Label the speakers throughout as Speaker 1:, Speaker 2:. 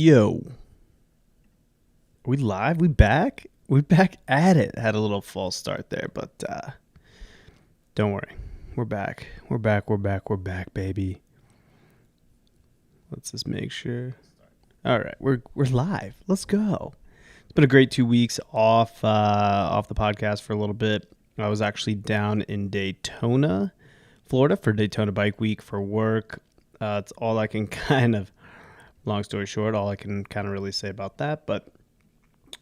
Speaker 1: Yo, we live? We back? We back at it. Had a little false start there, but don't worry. We're back. We're back. We're back. We're back, baby. Let's just make sure. All right, we're live. Let's go. It's been a great 2 weeks off the podcast for a little bit. I was actually down in Daytona, Florida for Daytona Bike Week for work. It's all I can long story short, all I can kind of really say about that. But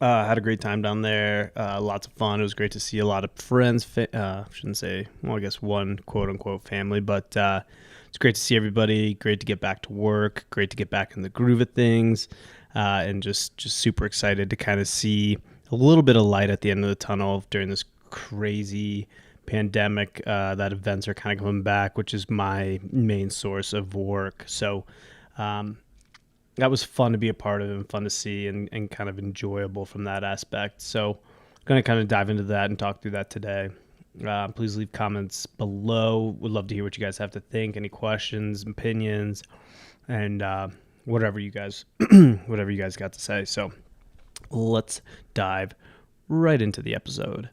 Speaker 1: had a great time down there. Lots of fun. It was great to see a lot of friends. Shouldn't say, well, I guess one quote unquote family, but it's great to see everybody. Great to get back to work. Great to get back in the groove of things. And just super excited to kind of see a little bit of light at the end of the tunnel during this crazy pandemic, that events are kind of coming back, which is my main source of work. So that was fun to be a part of and fun to see and kind of enjoyable from that aspect. So I'm going to kind of dive into that and talk through that today. Please leave comments below. Would love to hear what you guys have to think, any questions, opinions, and whatever you guys got to say. So let's dive right into the episode.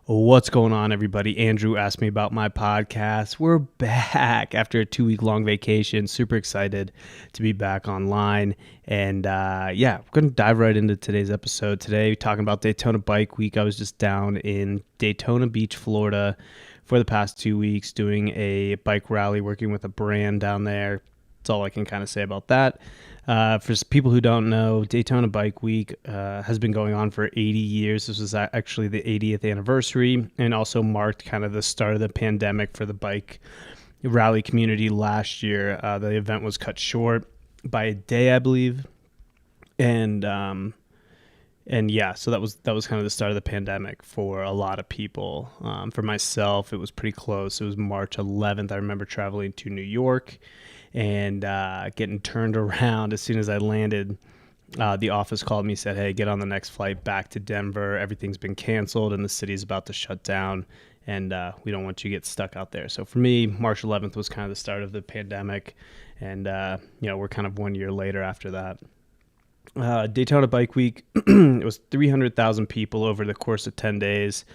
Speaker 1: What's going on, everybody? Andrew asked me about my podcast. We're back after a 2-week long vacation. Super excited to be back online. And we're going to dive right into today's episode. Today, talking about Daytona Bike Week. I was just down in Daytona Beach, Florida for the past 2 weeks doing a bike rally, working with a brand down there. That's all I can kind of say about that. For people who don't know, Daytona Bike Week has been going on for 80 years. This was actually the 80th anniversary and also marked kind of the start of the pandemic for the bike rally community last year. The event was cut short by a day, I believe. So that was kind of the start of the pandemic for a lot of people. For myself, it was pretty close. It was March 11th. I remember traveling to New York and getting turned around as soon as I landed. The office called me, said, hey, get on the next flight back to Denver. Everything's been canceled and the city's about to shut down, and we don't want you to get stuck out there. So for me, March 11th was kind of the start of the pandemic, and we're kind of 1 year later after that. Daytona Bike Week, it was 300,000 people over the course of 10 days.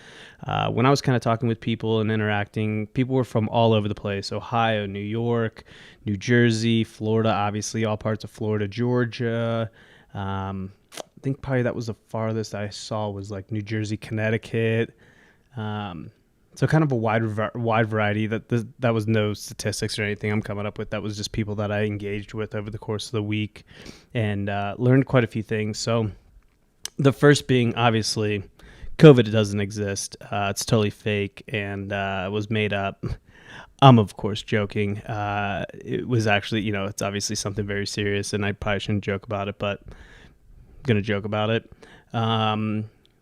Speaker 1: When I was kind of talking with people and interacting, people were from all over the place: Ohio, New York, New Jersey, Florida, obviously all parts of Florida, Georgia. I think probably that was the farthest I saw was like New Jersey, Connecticut. So kind of a wide variety. That was no statistics or anything I'm coming up with. That was just people that I engaged with over the course of the week and learned quite a few things. So the first being, obviously, COVID doesn't exist. It's totally fake and was made up. I'm, of course, joking. It was actually, it's obviously something very serious, and I probably shouldn't joke about it, but I'm going to joke about it.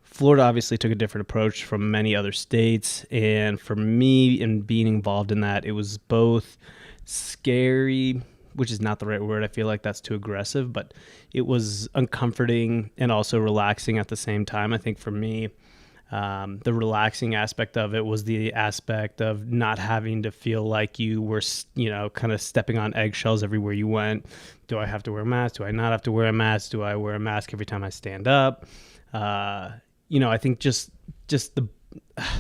Speaker 1: Florida obviously took a different approach from many other states, and for me, in being involved in that, it was both scary, which is not the right word. I feel like that's too aggressive, but it was uncomforting and also relaxing at the same time. I think for me, the relaxing aspect of it was the aspect of not having to feel like you were, kind of stepping on eggshells everywhere you went. Do I have to wear a mask? Do I not have to wear a mask? Do I wear a mask every time I stand up? I think just the,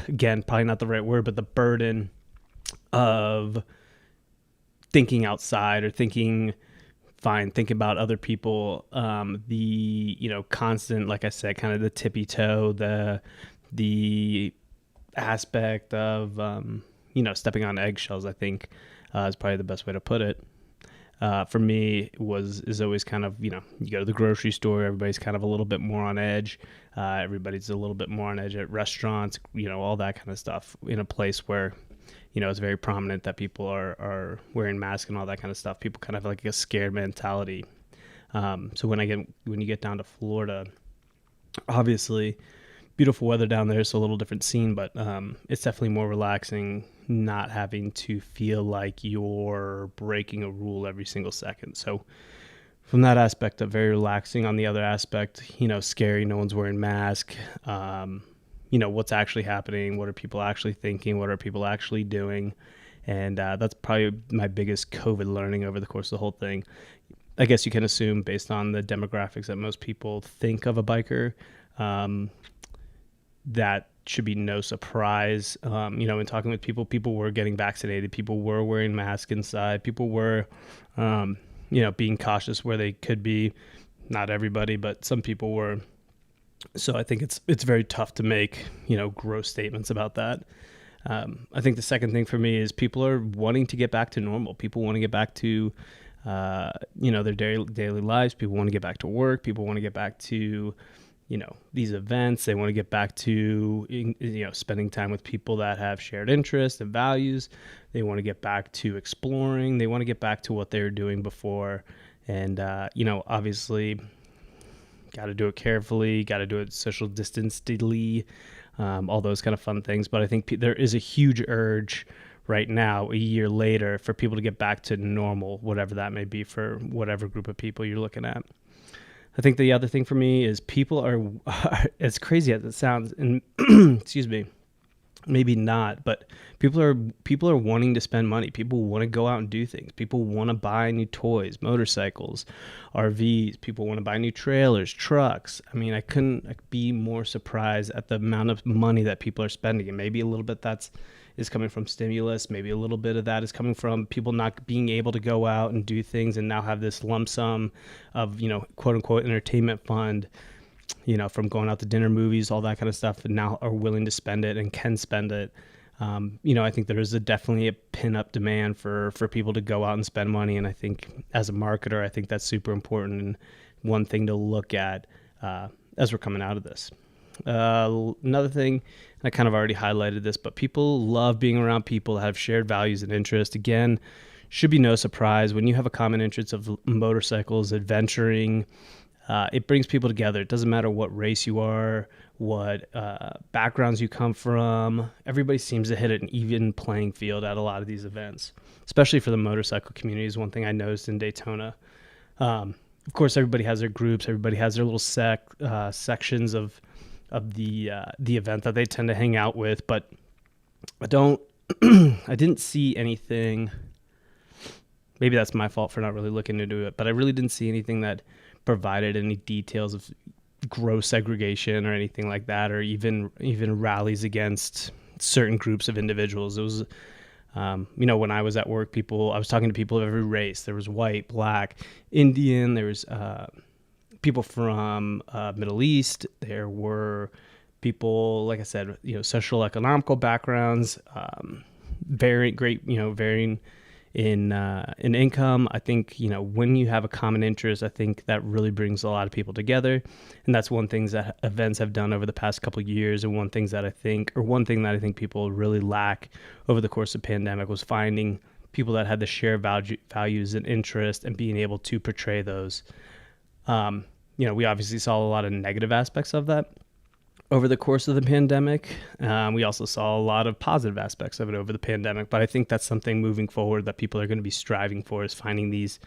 Speaker 1: again, probably not the right word, but the burden of thinking outside or thinking about other people, the constant, like I said, kind of the tippy toe, the aspect of stepping on eggshells, I think is probably the best way to put it. For me, is always kind of, you go to the grocery store, everybody's kind of a little bit more on edge. Everybody's a little bit more on edge at restaurants, all that kind of stuff, in a place where, it's very prominent that people are wearing masks and all that kind of stuff. People kind of have like a scared mentality. So when you get down to Florida, obviously beautiful weather down there, so a little different scene, but it's definitely more relaxing, not having to feel like you're breaking a rule every single second. So from that aspect, very relaxing. On the other aspect, scary. No one's wearing masks. What's actually happening? What are people actually thinking? What are people actually doing? And that's probably my biggest COVID learning over the course of the whole thing. I guess you can assume based on the demographics that most people think of a biker, that should be no surprise. In talking with people were getting vaccinated, people were wearing masks inside, people were, being cautious where they could be. Not everybody, but some people were. So I think it's very tough to make, gross statements about that. I think the second thing for me is people are wanting to get back to normal. People want to get back to, their daily lives. People want to get back to work. People want to get back to, these events. They want to get back to, spending time with people that have shared interests and values. They want to get back to exploring. They want to get back to what they were doing before. And, obviously, got to do it carefully, got to do it social distancedly, all those kind of fun things. But I think there is a huge urge right now, a year later, for people to get back to normal, whatever that may be for whatever group of people you're looking at. I think the other thing for me is people are as crazy as it sounds, and excuse me, maybe not, but people are wanting to spend money. People want to go out and do things. People want to buy new toys, motorcycles, RVs. People want to buy new trailers, trucks. I mean, I couldn't be more surprised at the amount of money that people are spending. And maybe a little bit is coming from stimulus. Maybe a little bit of that is coming from people not being able to go out and do things and now have this lump sum of, quote unquote entertainment fund, from going out to dinner, movies, all that kind of stuff, and now are willing to spend it and can spend it. I think there is definitely a pin-up demand for people to go out and spend money. And I think as a marketer, I think that's super important and one thing to look at as we're coming out of this. Another thing, and I kind of already highlighted this, but people love being around people that have shared values and interests. Again, should be no surprise when you have a common interest of motorcycles, adventuring. It brings people together. It doesn't matter what race you are, what backgrounds you come from. Everybody seems to hit an even playing field at a lot of these events, especially for the motorcycle community is one thing I noticed in Daytona. Of course, everybody has their groups. Everybody has their little sections of the event that they tend to hang out with. But I didn't see anything. Maybe that's my fault for not really looking into it, but I really didn't see anything that provided any details of gross segregation or anything like that, or even rallies against certain groups of individuals. It was, when I was at work, I was talking to people of every race. There was white, black, Indian. There was people from Middle East. There were people, like I said, social economical backgrounds, varying in income. I think, when you have a common interest, I think that really brings a lot of people together. And that's one thing that events have done over the past couple of years. And one thing that I think people really lack over the course of the pandemic was finding people that had the shared values and interest and being able to portray those. We obviously saw a lot of negative aspects of that over the course of the pandemic. We also saw a lot of positive aspects of it over the pandemic, but I think that's something moving forward that people are going to be striving for, is finding these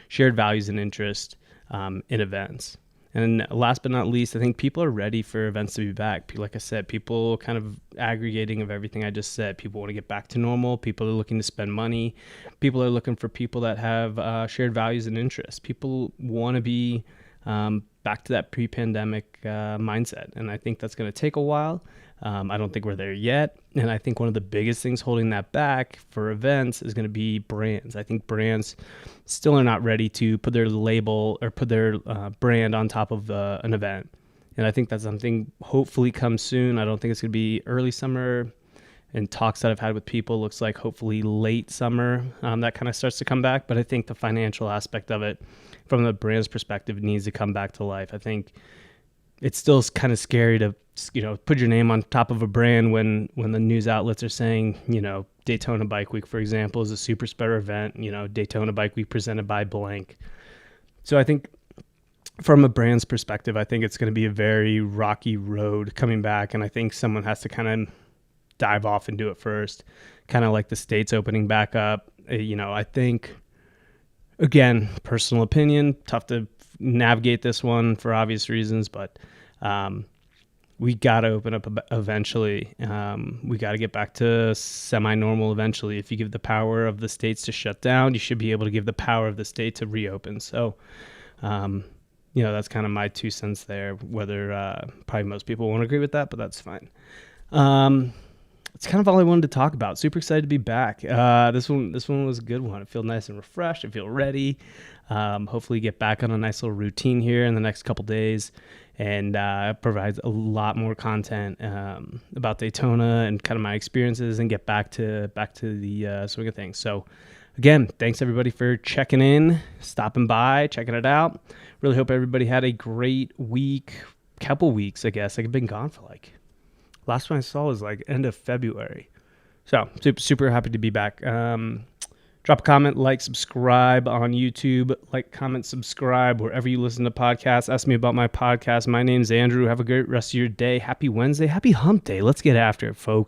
Speaker 1: shared values and interests in events. And last but not least, I think people are ready for events to be back. Like I said, people kind of aggregating of everything I just said. People want to get back to normal. People are looking to spend money. People are looking for people that have shared values and interests. People want to be back to that pre-pandemic mindset. And I think that's going to take a while. I don't think we're there yet. And I think one of the biggest things holding that back for events is going to be brands. I think brands still are not ready to put their label or put their brand on top of an event. And I think that's something hopefully comes soon. I don't think it's going to be early summer. And talks that I've had with people, looks like hopefully late summer that kind of starts to come back. But I think the financial aspect of it, from the brand's perspective, needs to come back to life. I think it's still kind of scary to put your name on top of a brand when the news outlets are saying, Daytona Bike Week, for example, is a super spreader event. Daytona Bike Week presented by blank. So I think from a brand's perspective, I think it's going to be a very rocky road coming back. And I think someone has to kind of dive off and do it first, kind of like the states opening back up. I think, again, personal opinion, tough to navigate this one for obvious reasons, but we got to open up eventually. We got to get back to semi-normal eventually. If you give the power of the states to shut down, you should be able to give the power of the state to reopen. So, that's kind of my 2 cents there. Whether probably most people won't agree with that, but that's fine. It's kind of all I wanted to talk about. Super excited to be back. This one was a good one. I feel nice and refreshed. I feel ready. Hopefully get back on a nice little routine here in the next couple days, and provides a lot more content about Daytona and kind of my experiences, and get back to the swing of things. So again, thanks everybody for checking in, stopping by, checking it out. Really hope everybody had a great week, couple weeks, I guess. I've been gone for last one I saw was end of February. So super happy to be back. Drop a comment, like, subscribe on YouTube, like, comment, subscribe wherever you listen to podcasts. Ask me about my podcast. My name's Andrew. Have a great rest of your day. Happy Wednesday. Happy hump day. Let's get after it, folks.